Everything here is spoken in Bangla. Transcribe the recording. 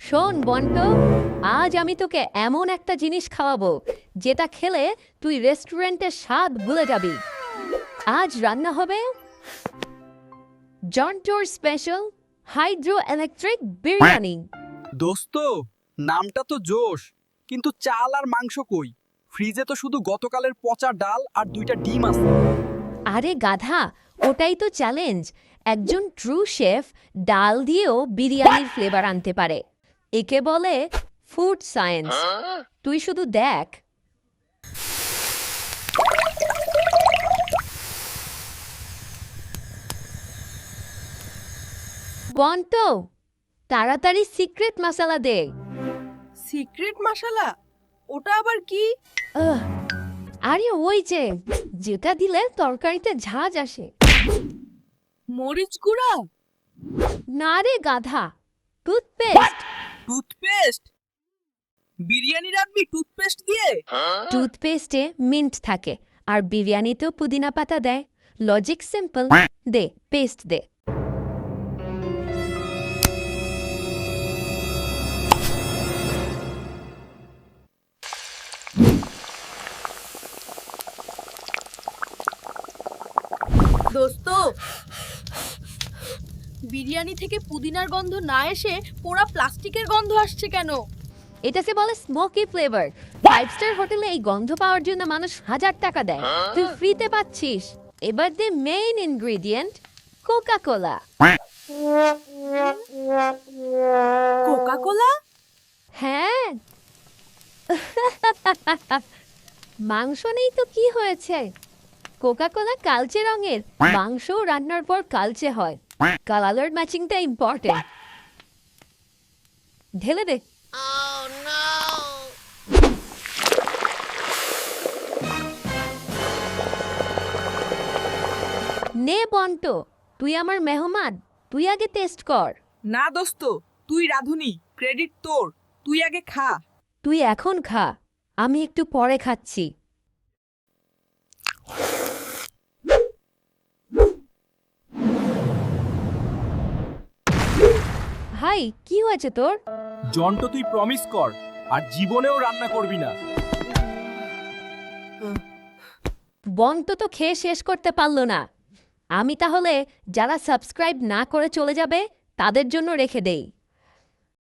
শোন বন্টু, আজ আমি তোকে এমন একটা জিনিস খাওয়াবো যেটা খেলে তুই রেস্টুরেন্টের স্বাদ ভুলে যাবি। আজ রান্না হবে জন্টোর স্পেশাল হাইড্রো ইলেকট্রিক বিরিয়ানি। দোস্ত, নামটা তো জোশ, কিন্তু চাল আর মাংস কই? ফ্রিজে তো শুধু গতকালের পচা ডাল আর 2টা ডিম আছে। আরে গাধা, ওটাই তো চ্যালেঞ্জ। একজন ট্রু শেফ ডাল দিয়েও বিরিয়ানির ফ্লেভার আনতে পারে। একে বলে ফুড সায়েন্স। তুই শুধু দেখ। বন্টু, তাড়াতাড়ি সিক্রেট মশলা দে। সিক্রেট মশলা? ওটা আবার কি? আহ, আরে ওই যে যেটা দিলে তরকারিতে ঝাঁজ আসে। মরিচ গুঁড়া? না রে গাধা, টুথপেস্ট। টুথপেস্ট? বিরিয়ানি রাখবি টুথপেস্ট দিয়ে? টুথপেস্টে মিন্ট থাকে আর বিরিয়ানিতেও পুদিনা পাতা দেয়। Logic simple. দে পেস্ট দে। দোস্ত, বিরিয়ানি থেকে পুদিনার গন্ধ না এসে পোড়া প্লাস্টিকের গন্ধ আসছে কেন? এটাকে বলে স্মোকি ফ্লেভার। 5 স্টার হোটেলে এই গন্ধ পাওয়ার জন্য মানুষ 1000 টাকা দেয়, তুই ফ্রিতে পাচ্ছিস। এবার দে main ingredient, Coca Cola. Coca Cola? হ্যাঁ। মাংস নেই তো কি হয়েছে? কোকা কোলা কালচে রঙের, মাংস রান্নার পর কালচে হয়। কালার ম্যাচিংটা ইম্পর্টেন্ট। ঢেলে দে। নে বন্টু, তুই আমার মেহমান, তুই আগে টেস্ট কর। না দোস্ত, তুই রাঁধুনি, ক্রেডিট তোর। তুই আগে খা। তুই এখন খা, আমি একটু পরে খাচ্ছি। ভাই, কি হয়েছে তোর? জন্টো, তুই প্রমিস কর আর জীবনেও রান্না করবি না। বন্টু তো খেয়ে শেষ করতে পারলো না। আমি তাহলে যারা সাবস্ক্রাইব না করে চলে যাবে তাদের জন্য রেখে দেই।